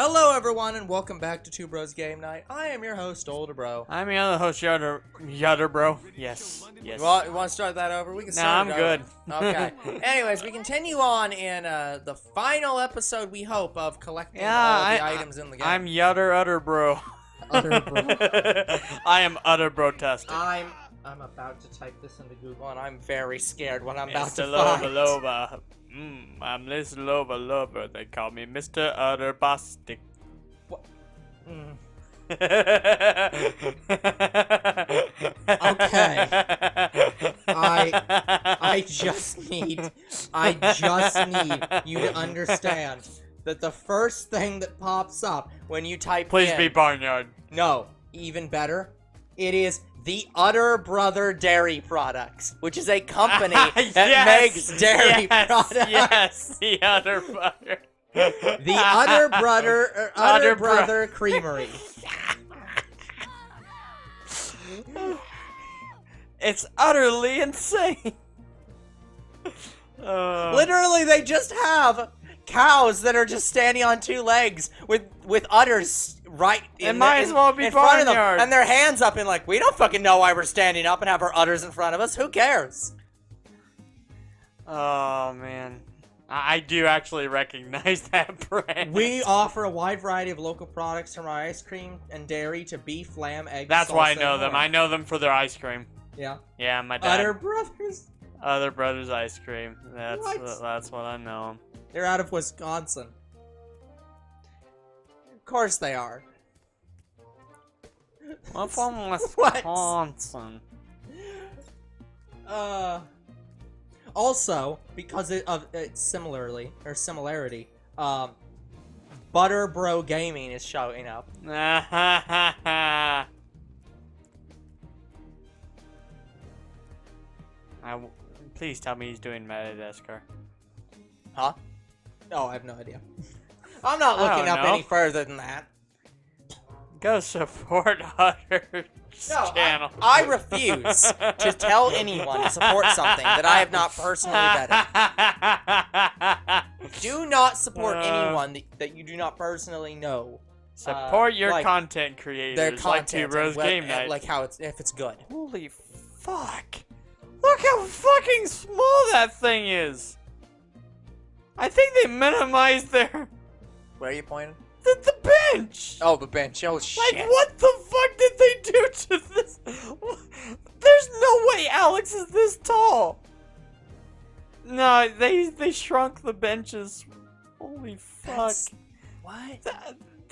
Hello, everyone, and welcome back to Two Bros Game Night. I am your host, Older Bro. I'm your other host, Yudder Bro. Yes. You want to start that over? We can start I'm good. Okay. Anyways, we continue on in the final episode, we hope, of collecting all the items in the game. I'm Utter Bro. Utter Bro. I am Utter Bro-tastic. I'm about to type this into Google, and I'm very scared what I'm about Mr. to Lover find. Lover. I'm this Lover. They call me Mr. Utter Bostic. What? Okay. I just need you to understand that the first thing that pops up when you type Please in... be Barnyard. No, even better. It is the Utter Brother Dairy Products, which is a company that makes dairy products. Yes, the Utter Brother. The Utter Brother Creamery. It's utterly insane. Literally, they just have cows that are just standing on two legs with udders right in front of them, and their hands up and like, we don't fucking know why we're standing up and have our udders in front of us. Who cares? Oh man, I do actually recognize that brand. We offer a wide variety of local products from our ice cream and dairy to beef, lamb, eggs. That's why I know them. I know them for their ice cream. Yeah. Yeah, my dad. Utter Brothers. Utter Brothers ice cream. That's what I know. They're out of Wisconsin. Of course they are. I'm from Wisconsin. Also, because of its similarity, Butter Bro Gaming is showing up. Please tell me he's doing Madagascar. Huh? No, I have no idea. I'm not looking up any further than that. Go support Utter's channel. I refuse to tell anyone to support something that I have not personally vetted. Do not support anyone that you do not personally know. Support your content creators, their content, like Two Bros Game Night. Like if it's good. Holy fuck! Look how fucking small that thing is. I think they minimized their... Where are you pointing? The bench! Oh, the bench. Oh, shit. Like, what the fuck did they do to this? There's no way Alex is this tall. No, they shrunk the benches. Holy fuck. What?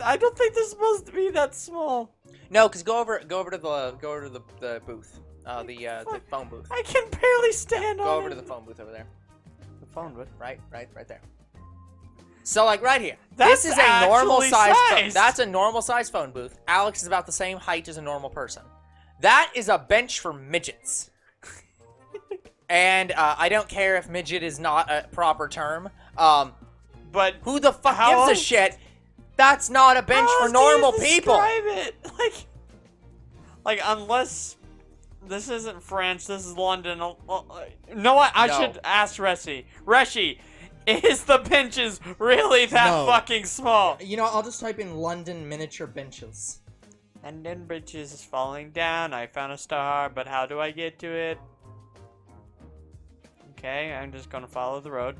I don't think they're supposed to be that small. No, because go over to the booth. The phone booth. I can barely stand on it. Go over to the phone booth over there. Phone booth? Right there. So, like, right here. This is a normal size phone. sized. That's a normal size phone booth. Alex is about the same height as a normal person. That is a bench for midgets. And I don't care if midget is not a proper term. But who the fuck gives a shit? That's not a bench for normal people. It? Like unless this isn't France, this is London. No, I should ask Reshi. Reshi, is the benches really that fucking small? You know, I'll just type in London miniature benches. London bridges is falling down. I found a star, but how do I get to it? Okay, I'm just gonna follow the road.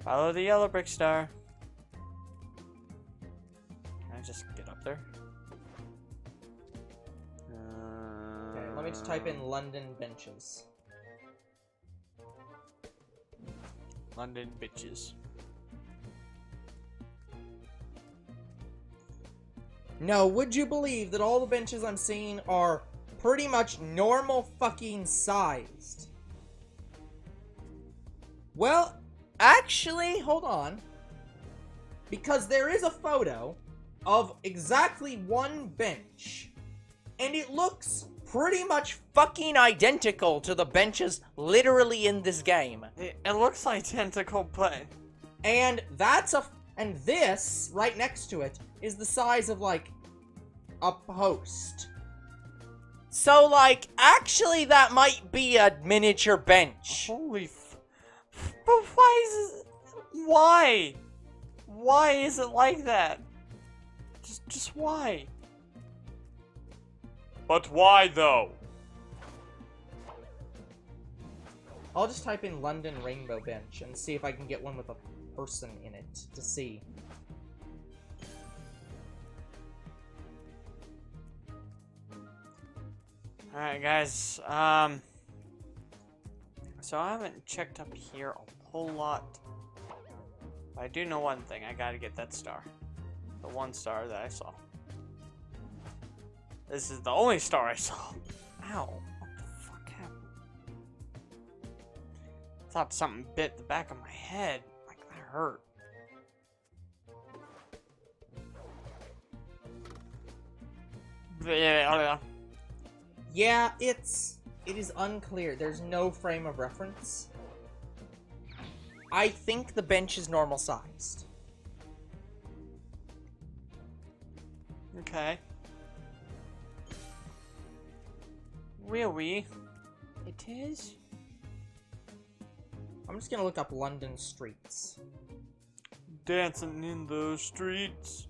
Follow the yellow brick star. Can I just get up there? Okay, let me just type in London benches. London bitches. No, would you believe that all the benches I'm seeing are pretty much normal fucking sized? Well, actually, hold on. Because there is a photo of exactly one bench. And it looks pretty much fucking identical to the benches literally in this game. It looks identical, but... And and this, right next to it, is the size of, like, a post. So, like, actually that might be a miniature bench. Holy but why is this... Why? Why is it like that? Just why? But why though? I'll just type in London Rainbow Bench and see if I can get one with a person in it to see. Alright, guys. So I haven't checked up here a whole lot. But I do know one thing. I gotta get that star. The one star that I saw. This is the only star I saw. Ow. What the fuck happened? I thought something bit the back of my head. Like, that hurt. Yeah, it is unclear. There's no frame of reference. I think the bench is normal sized. Okay. Really? It is? I'm just gonna look up London streets. Dancing in the streets.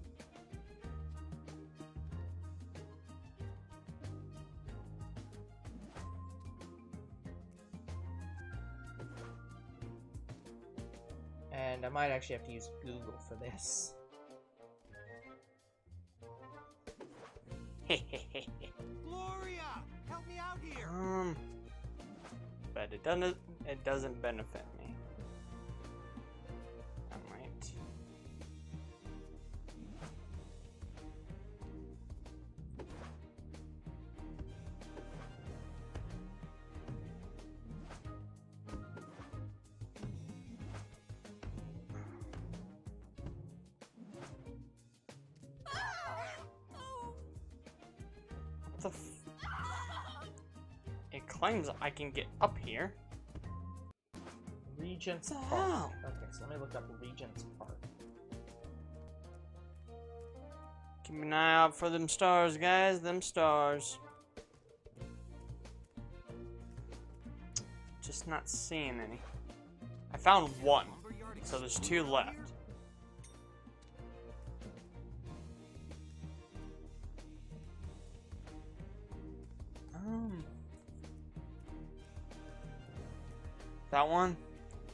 And I might actually have to use Google for this. Gloria, help me out here. But it doesn't benefit me. I might. What the It claims I can get up here. Regent's What the Park. hell? Okay, so let me look up Regent's Park. Keep an eye out for them stars, guys. Them stars. Just not seeing any. I found one, so there's two left. That one?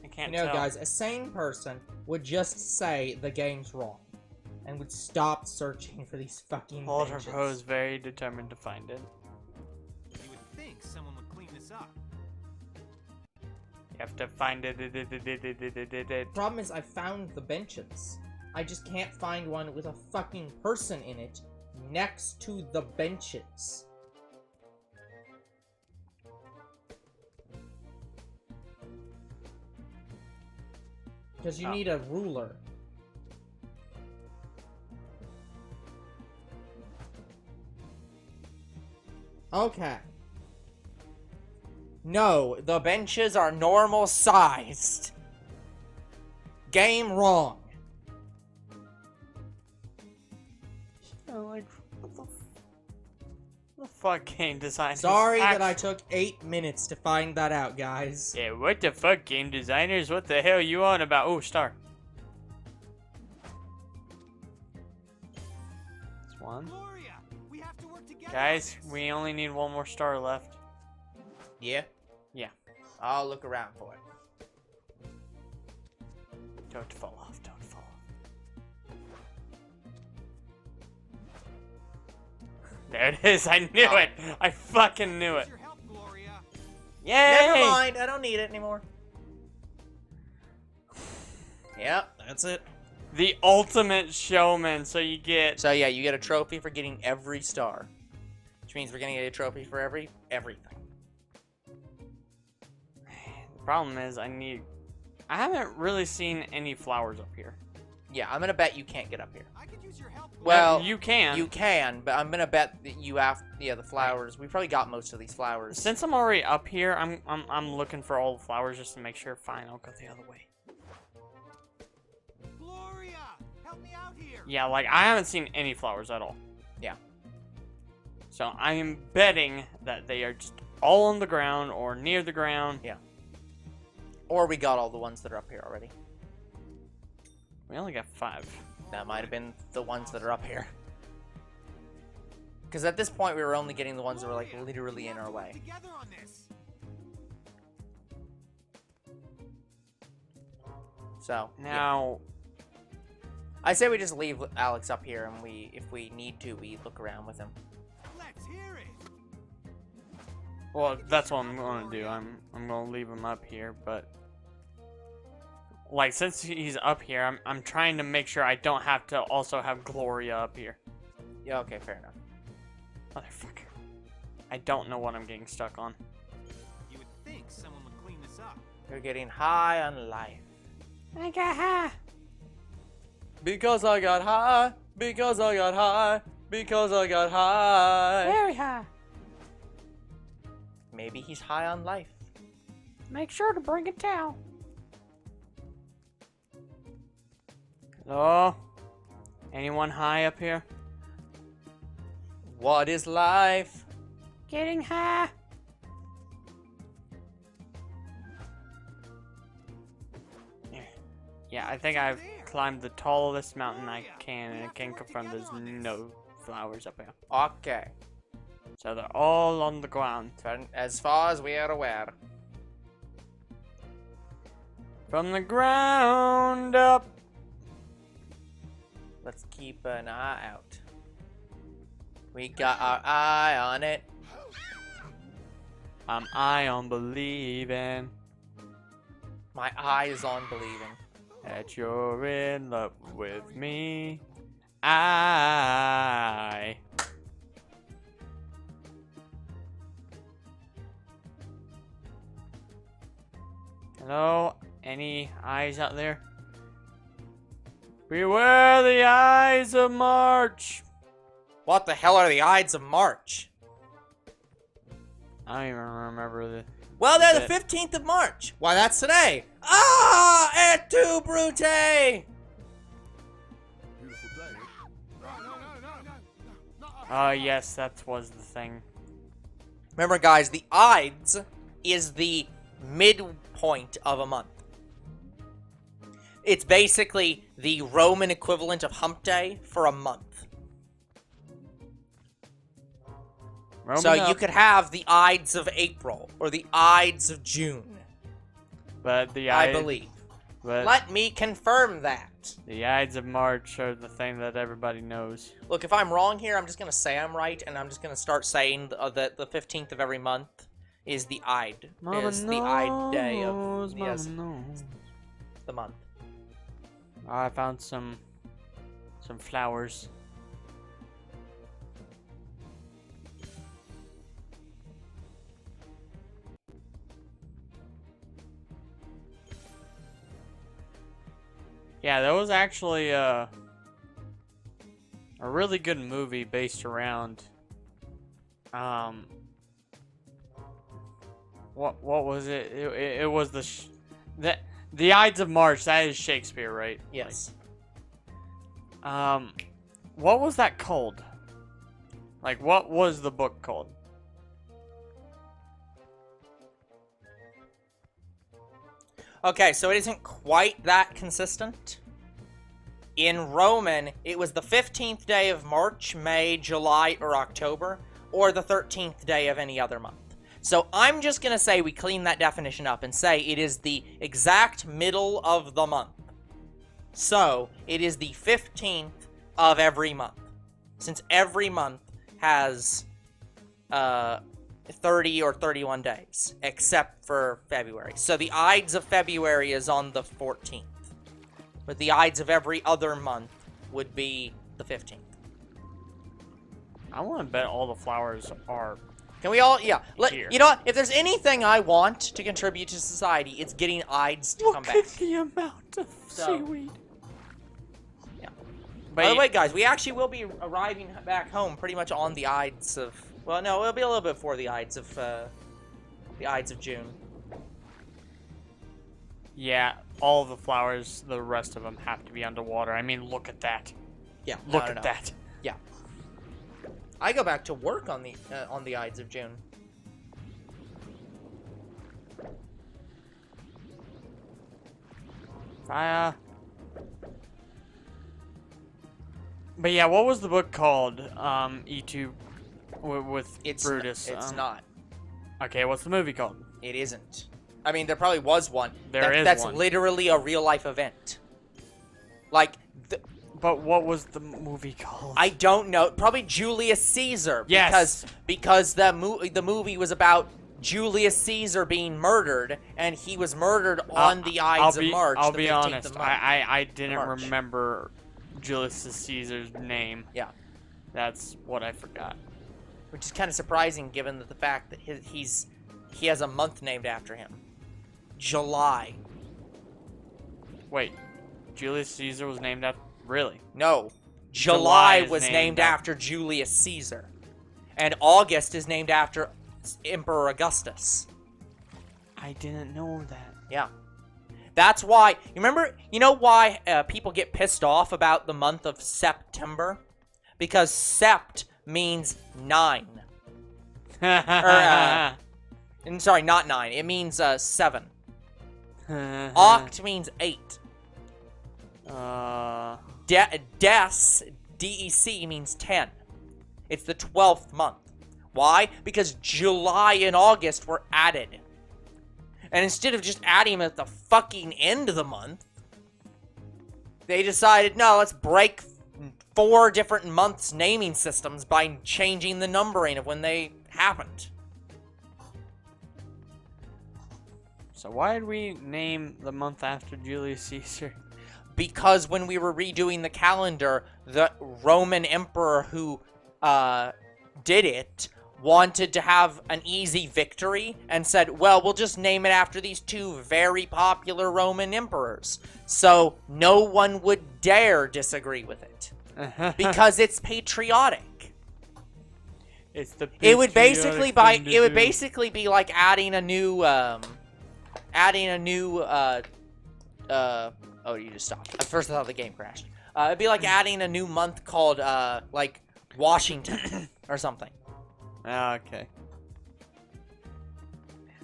I can't You know, tell. guys, a sane person would just say the game's wrong. And would stop searching for these fucking Walter benches. Pro is very determined to find it. You would think someone would clean this up. You have to find it. Problem is, I found the benches. I just can't find one with a fucking person in it next to the benches. Because you need a ruler. Okay. No, the benches are normal sized. Game wrong. Like, what the fuck, game designers? Sorry that I took 8 minutes to find that out, guys. Yeah, what the fuck, game designers? What the hell you on about? Oh, star. That's one. Gloria, we have to work together. Guys, on this. we only need one more star left. Yeah? Yeah. I'll look around for it. Don't fall off, don't fall off. There it is, I knew it! I fucking knew it. Your help, Gloria. Yay! Never mind, I don't need it anymore. Yep, that's it. The ultimate showman, so you get... So yeah, you get a trophy for getting every star. Which means we're gonna get a trophy for everything. The problem is, I haven't really seen any flowers up here. Yeah, I'm gonna bet you can't get up here. I could use your help. Gloria. Well, you can. You can, but I'm gonna bet that you have the flowers. We probably got most of these flowers. Since I'm already up here, I'm looking for all the flowers just to make sure. Fine, I'll go the other way. Gloria, help me out here. Yeah, like I haven't seen any flowers at all. Yeah. So I am betting that they are just all on the ground or near the ground. Yeah. Or we got all the ones that are up here already. We only got 5. That might have been the ones that are up here. Because at this point, we were only getting the ones that were, like, literally in our way. Together on this. So, Now, I say we just leave Alex up here, and if we need to, we look around with him. Let's hear it. well, that's what I'm gonna do. I'm gonna leave him up here, but like since he's up here, I'm trying to make sure I don't have to also have Gloria up here. Yeah, okay, fair enough. Motherfucker. I don't know what I'm getting stuck on. You would think someone would clean this up. You're getting high on life. I got high. Because I got high. Because I got high. Because I got high. Very high. Maybe he's high on life. Make sure to bring a towel. Hello? Anyone high up here? What is life? Getting high. Yeah, I think I've climbed the tallest mountain I can, and I can confirm there's no flowers up here. Okay. So they're all on the ground. As far as we are aware. From the ground up. Let's keep an eye out. We got our eye on it. I'm eye on believing My eye is on believing. that you're in love with me. Hello? Any eyes out there? Beware the eyes of March. What the hell are the Ides of March? I don't even remember the. Well, they're the Bit. 15th of March. Why, that's today. Ah, et tu, Brute! Beautiful day. Yes, that was the thing. Remember, guys, the Ides is the midpoint of a month. It's basically the Roman equivalent of Hump Day for a month. Roman So up, you could have the Ides of April or the Ides of June, but the I Ides, believe. but Let me confirm that. the Ides of March are the thing that everybody knows. Look, if I'm wrong here, I'm just going to say I'm right, and I'm just going to start saying that the 15th of every month is the Ide. Is the Ide day of yes, the month. I found some flowers. Yeah, there was actually a really good movie based around what was it? It was the Ides of March. That is Shakespeare, right? Yes. What was that called? Like, what was the book called? Okay, so it isn't quite that consistent. In Roman, it was the 15th day of March, May, July, or October, or the 13th day of any other month. So I'm just going to say we clean that definition up and say it is the exact middle of the month. So it is the 15th of every month. Since every month has 30 or 31 days, except for February. So the Ides of February is on the 14th. But the Ides of every other month would be the 15th. I want to bet all the flowers are. Can we all, yeah. Here. You know what? If there's anything I want to contribute to society, it's getting Ides to come back. Look at the amount of So- seaweed. Yeah. But By the way, guys, we actually will be arriving back home pretty much on the Ides of... Well, no, it'll be a little bit before the Ides of June. yeah, all the flowers, the rest of them have to be underwater. I mean, look at that. Yeah. Look no, at no. that. Yeah. I go back to work on the Ides of June. Fire. But yeah, what was the book called? E2 with Brutus. It's not. Okay, what's the movie called? It isn't. I mean, there probably was one. There is that's one. literally a real life event. Like, But what was the movie called? I don't know. Probably Julius Caesar. Yes. Because the movie was about Julius Caesar being murdered, and he was murdered on the Ides of March. I'll the be 15th honest. of March. I didn't March. remember Julius Caesar's name. Yeah. That's what I forgot. Which is kind of surprising given the fact that he has a month named after him. July. Wait, Julius Caesar was named after... Really? No. July July is was named named after Julius Caesar. And August is named after Emperor Augustus. I didn't know that. Yeah. That's why... You know why people get pissed off about the month of September? Because sept means 9. Sorry, not 9. It means 7. Oct means 8. Des, D-E-C, means 10. It's the 12th month. Why? Because July and August were added. And instead of just adding them at the fucking end of the month, they decided, no, let's break 4 different months' naming systems by changing the numbering of when they happened. So why did we name the month after Julius Caesar? Because when we were redoing the calendar, the Roman emperor who did it wanted to have an easy victory and said, well, we'll just name it after these 2 very popular Roman emperors. So no one would dare disagree with it. Because it's patriotic. It's the It would basically basically be like adding a new oh, you just stopped. At first I thought the game crashed. It'd be like adding a new month called like Washington or something. Okay.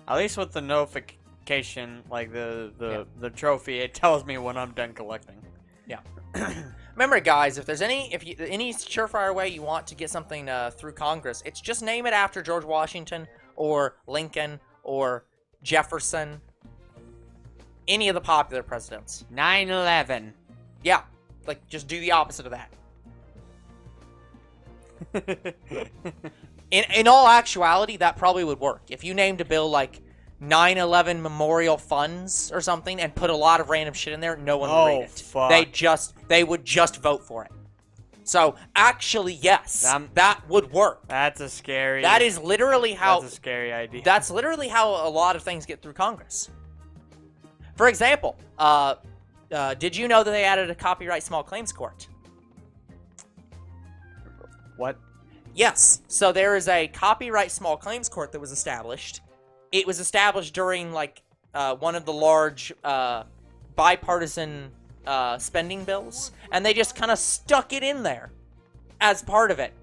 At least with the notification, like the trophy, it tells me when I'm done collecting. Yeah. Remember, guys, if there's any surefire way you want to get something through Congress, it's just name it after George Washington or Lincoln or Jefferson, any of the popular presidents. 9/11. Yeah, like just do the opposite of that. In all actuality, that probably would work. If you named a bill like 9/11 Memorial Funds or something and put a lot of random shit in there, no one would read it. Fuck. They would just vote for it. So, actually, yes, that would work. That's a scary... That is literally how... That's a scary idea. That's literally how a lot of things get through Congress. For example, did you know that they added a copyright small claims court? What? Yes. So there is a copyright small claims court that was established. It was established during, like, one of the large bipartisan spending bills, and they just kind of stuck it in there as part of it.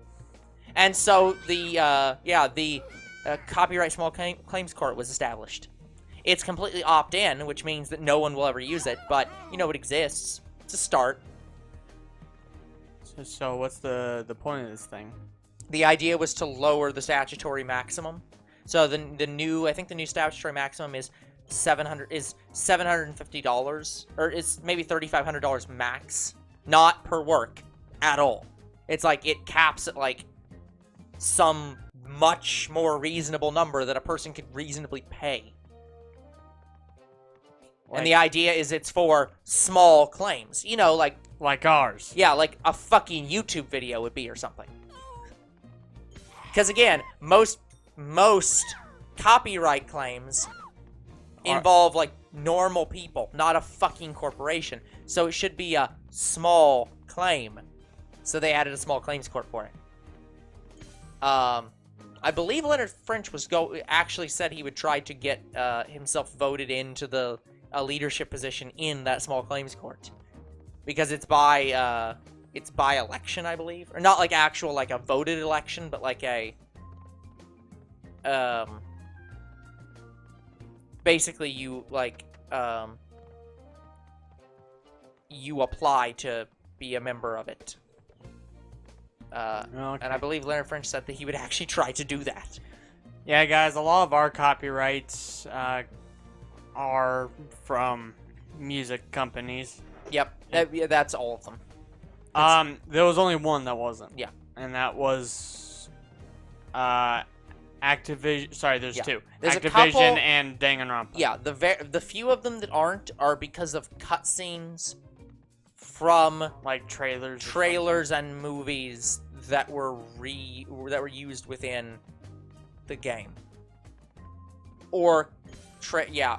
And so the copyright small claims court was established. It's completely opt-in, which means that no one will ever use it, but, you know, it exists. It's a start. So what's the point of this thing? The idea was to lower the statutory maximum. So I think the new statutory maximum is $750, or it's maybe $3,500 max, not per work at all. It's like it caps at like some much more reasonable number that a person could reasonably pay. And the idea is it's for small claims, you know, like ours. Yeah, like a fucking YouTube video would be or something. Because again, most copyright claims involve like normal people, not a fucking corporation. So it should be a small claim. So they added a small claims court for it. I believe Leonard French actually said he would try to get himself voted into a leadership position in that small claims court, because it's by election, I believe, or not like actual like a voted election, but like a basically you like you apply to be a member of it. Okay. And I believe Leonard French said that he would actually try to do that. Yeah, guys, a lot of our copyrights are from music companies. Yep, yeah, that's all of them. There was only one that wasn't. Yeah. And that was Activision. Sorry, there's two. There's a Activision couple- and Danganronpa. Yeah, the few of them that aren't are because of cutscenes from Like trailers. trailers and movies that were used within the game, or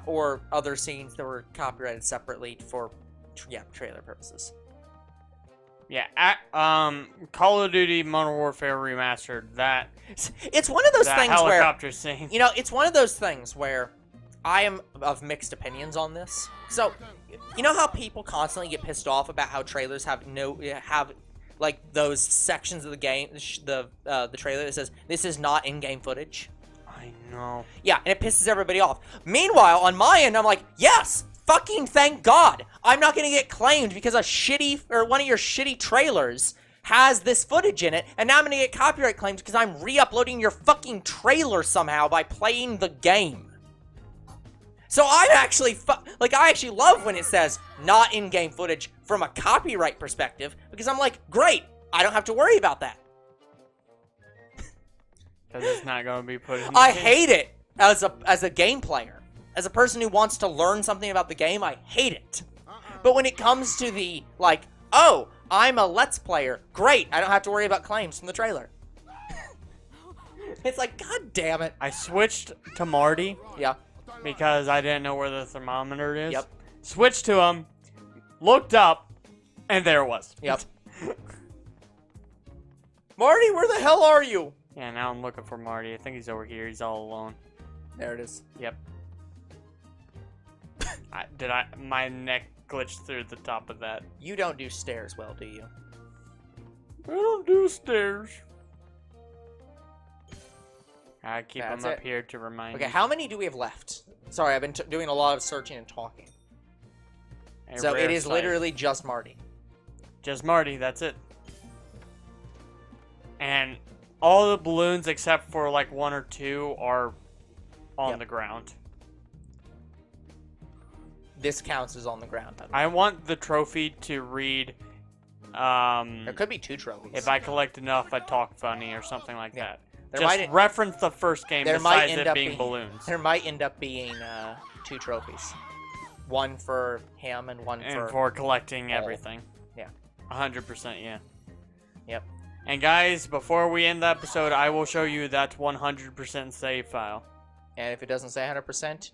or other scenes that were copyrighted separately for trailer purposes. Yeah. Call of Duty Modern Warfare Remastered. It's one of those That things where helicopter scene. it's one of those things where I am of mixed opinions on this. So, you know how people constantly get pissed off about how trailers have like those sections of the game, the trailer that says this is not in-game footage. I know. Yeah, and it pisses everybody off. Meanwhile, on my end, I'm like, yes, fucking thank God. I'm not gonna get claimed because one of your shitty trailers has this footage in it, and now I'm gonna get copyright claims because I'm re-uploading your fucking trailer somehow by playing the game. So I'm actually I actually love when it says not in-game footage from a copyright perspective, because I'm like, great, I don't have to worry about that. Because it's not going to be put in. I hate it as a game player, as a person who wants to learn something about the game. I hate it. But when it comes to the oh, I'm a Let's Player, great, I don't have to worry about claims from the trailer. It's like, god damn it. I switched to Marty. Yeah. Because I didn't know where the thermometer is. Yep. Switched to him, looked up, and there it was. Yep. Marty, where the hell are you? Yeah, now I'm looking for Marty. I think he's over here. He's all alone. There it is. Yep. My neck glitched through the top of that. You don't do stairs well, do you? I don't do stairs. I keep That's them up it. here to remind Okay, you. how many do we have left? Sorry, I've been doing a lot of searching and talking. So it is literally just Marty. Just Marty, that's it. And all the balloons except for like one or two are on the ground. This counts as on the ground. I want the trophy to read, There could be 2 trophies. if I collect enough, I talk funny or something like that. There Just might- reference the first game there might besides end it up being balloons. There might end up being 2 trophies. One for him and one And for... for collecting all. everything. Yeah. 100%, yeah. Yep. And guys, before we end the episode, I will show you that 100% save file. And if it doesn't say 100%,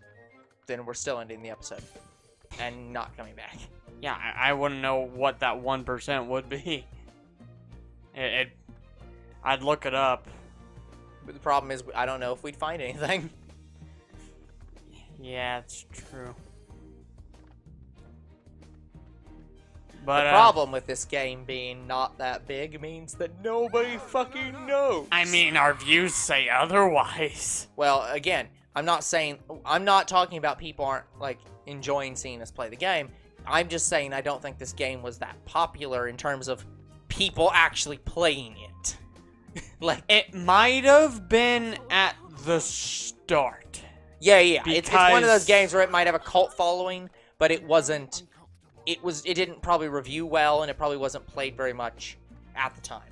then we're still ending the episode. And not coming back. Yeah, I wouldn't know what that 1% would be. I'd look it up. But the problem is, I don't know if we'd find anything. Yeah, it's true. But The problem with this game being not that big means that nobody fucking knows. I mean, our views say otherwise. Well, again, I'm not talking about people aren't, enjoying seeing us play the game. I'm just saying I don't think this game was that popular in terms of people actually playing it. It might have been at the start. Yeah. It's one of those Because- games where it might have a cult following, but it wasn't. It didn't probably review well, and it probably wasn't played very much at the time.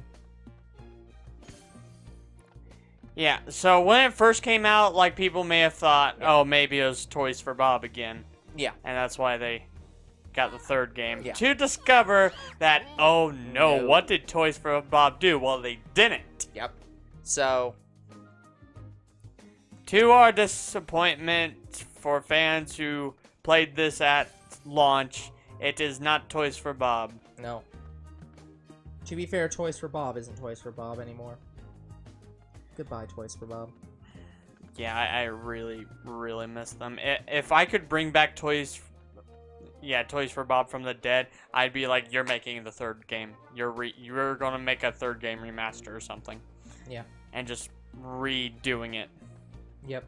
Yeah, so when it first came out, people may have thought, oh, maybe it was Toys for Bob again. Yeah. And that's why they got the third game. Yeah. To discover that, oh no, No. what did Toys for Bob do? Well, they didn't. Yep. So, To our disappointment for fans who played this at launch, it is not Toys for Bob. no. To be fair, Toys for Bob isn't Toys for Bob anymore. Goodbye, Toys for Bob. Yeah, I really, really miss them. If I could bring back Toys for Bob from the dead, I'd be like, you're making the third game. You're gonna make a third game remaster or something. Yeah. And just redoing it. Yep.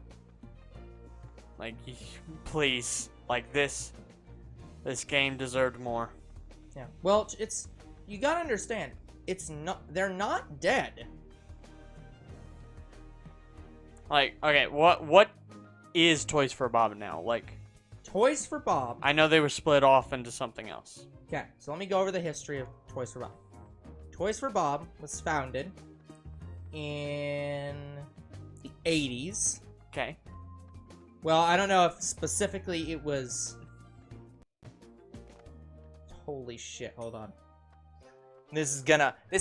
Please, this game deserved more. Yeah. Well, you gotta understand, it's not. They're not dead. Like, okay, what is Toys for Bob now? Like, Toys for Bob. I know they were split off into something else. Okay, so let me go over the history of Toys for Bob. Toys for Bob was founded in the 80s. Okay. Well, I don't know if specifically it was... Holy shit, hold on. This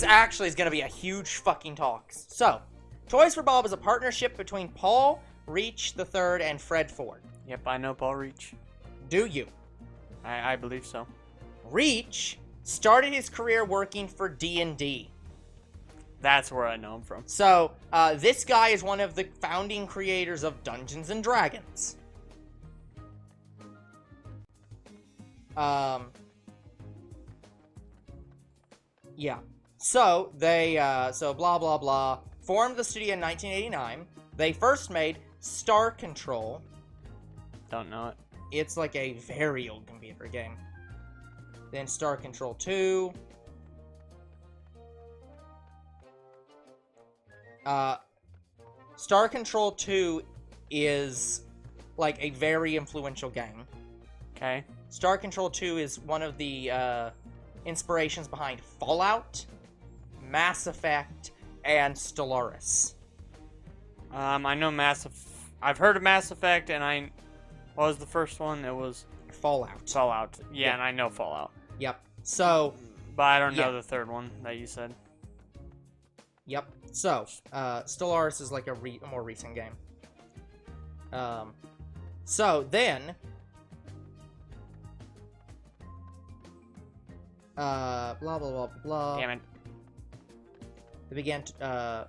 actually is gonna be a huge fucking talk. So, Toys for Bob is a partnership between Paul Reach III and Fred Ford. Yep, I know Paul Reach. Do you? I believe so. Reach started his career working for D&D. That's where I know him from. So, this guy is one of the founding creators of Dungeons and Dragons. Yeah. So, they, so blah blah blah, formed the studio in 1989. They first made Star Control. Don't know it. It's like a very old computer game. Then Star Control 2. Star Control 2 is like a very influential game. Okay. Star Control 2 is one of the inspirations behind Fallout, Mass Effect, and Stellaris. I know I've heard of Mass Effect, and what was the first one? It was Fallout. Fallout. Yeah, Yep. and I know Fallout. Yep. So, But I don't know Yeah. the third one that you said. yep. So, Stellaris is like a more recent game. So then, blah blah blah blah. Damn it. They began to,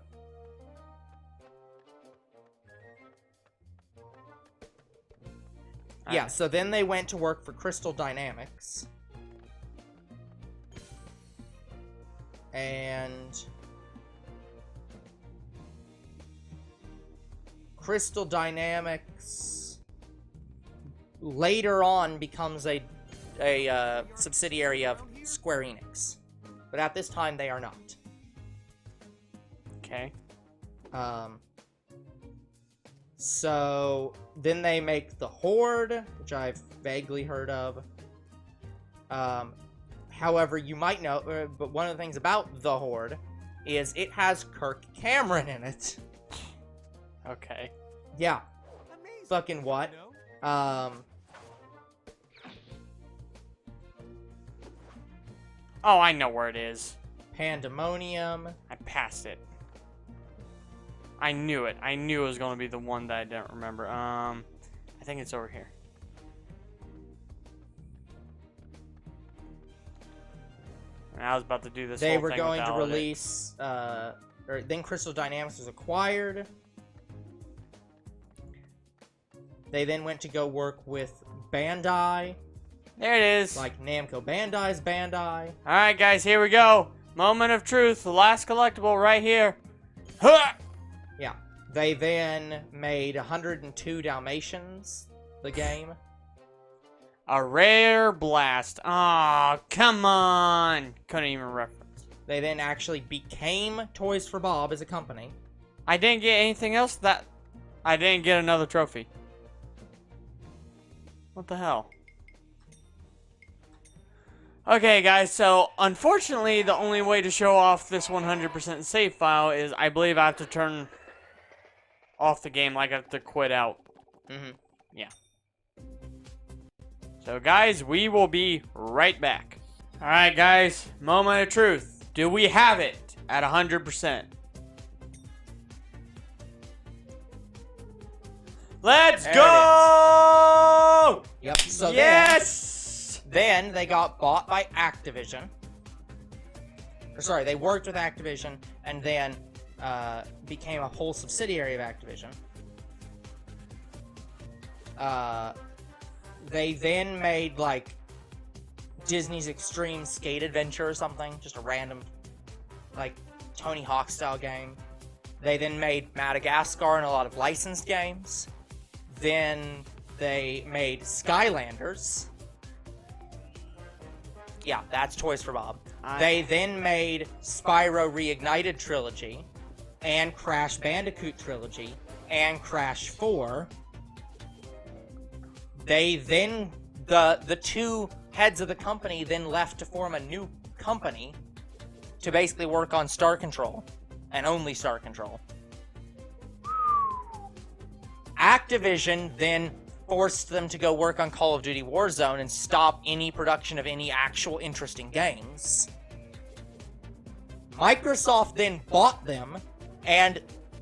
yeah, so then they went to work for Crystal Dynamics. And Crystal Dynamics later on becomes a subsidiary of Square Enix. But at this time, they are not. Okay. So then they make the Horde, which I've vaguely heard of. However, you might know, but one of the things about the Horde is it has Kirk Cameron in it. Okay. Yeah. Amazing, Fucking what? you know? Oh, I know where it is. Pandemonium. I passed it. I knew it. I knew it was going to be the one that I didn't remember. I think it's over here. And I was about to do this They whole were thing going to without it. release, or then Crystal Dynamics was acquired. They then went to go work with Bandai, There it is. like Namco Bandai's Bandai. Alright, guys, here we go. Moment of truth. The last collectible right here. Huh! Yeah. They then made 102 Dalmatians, the game. A rare blast. Oh, come on. Couldn't even reference. They then actually became Toys for Bob as a company. I didn't get anything else that... I didn't get another trophy. What the hell? Okay, guys, so unfortunately, the only way to show off this 100% save file is I believe I have to turn off the game, like I have to quit out. Mm-hmm. Yeah. So, guys, we will be right back. Alright, guys, moment of truth. Do we have it at 100%? Let's There go! Yep. So Yes! then they got bought by Activision. Or sorry, they worked with Activision and then became a whole subsidiary of Activision. They then made like Disney's Extreme Skate Adventure or something, just a random like Tony Hawk style game. They then made Madagascar and a lot of licensed games. Then they made Skylanders. Yeah, that's Toys for Bob. They then made Spyro Reignited Trilogy, and Crash Bandicoot Trilogy, and Crash 4. They then, the two heads of the company then left to form a new company to basically work on Star Control, and only Star Control. Activision then forced them to go work on Call of Duty Warzone and stop any production of any actual interesting games. Microsoft then bought them, and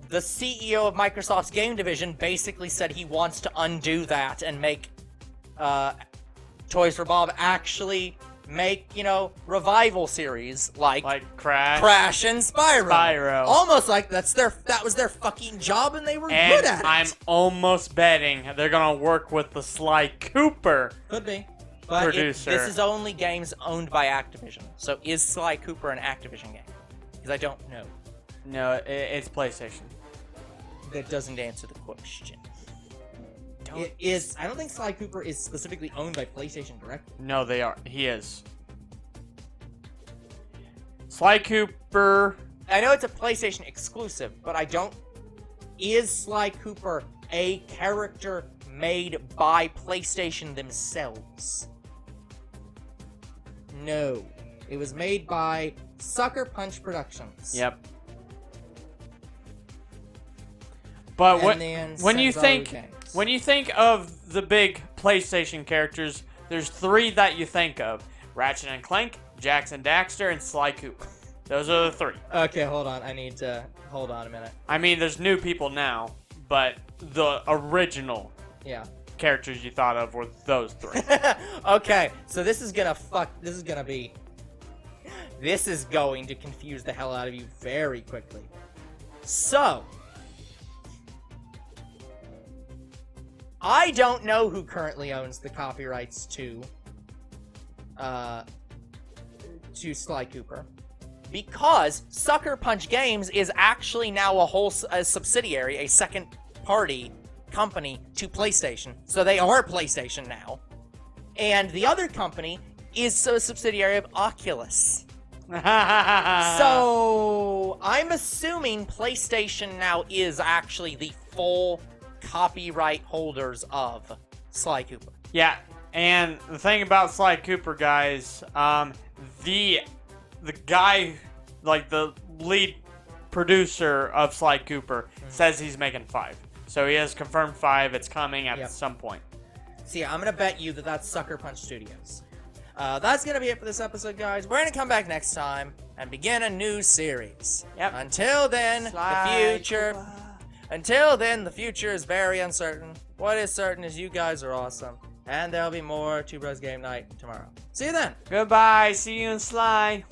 the CEO of Microsoft's game division basically said he wants to undo that and make Toys for Bob actually make, revival series like Crash and Spyro. Almost like that was their fucking job and they were good at it. I'm almost betting they're gonna work with the Sly Cooper. Could be. But producer. This is only games owned by Activision. So is Sly Cooper an Activision game? Because I don't know. No, it's PlayStation. That doesn't answer the question. I don't think Sly Cooper is specifically owned by PlayStation directly. No, they are. He is. Sly Cooper. I know it's a PlayStation exclusive, but I don't. Is Sly Cooper a character made by PlayStation themselves? No. It was made by Sucker Punch Productions. Yep. But when you think of the big PlayStation characters, there's three that you think of: Ratchet and Clank, Jackson Daxter, and Sly Cooper. Those are the three. Okay, hold on. Hold on a minute. I mean, there's new people now, but the original characters you thought of were those three. Okay, so this is going to confuse the hell out of you very quickly. So, I don't know who currently owns the copyrights to Sly Cooper, because Sucker Punch Games is actually now a subsidiary, a second-party company to PlayStation. So they are PlayStation now. And the other company is a subsidiary of Oculus. So I'm assuming PlayStation now is actually the full copyright holders of Sly Cooper. Yeah, and the thing about Sly Cooper, guys, the guy, like the lead producer of Sly Cooper, says he's making 5. So he has confirmed 5. It's coming at some point. So yeah, I'm going to bet you that's Sucker Punch Studios. That's going to be it for this episode, guys. We're going to come back next time and begin a new series. Yep. Until then, the future is very uncertain. What is certain is you guys are awesome. And there'll be more Two Bros Game Night tomorrow. See you then. Goodbye. See you in Sly.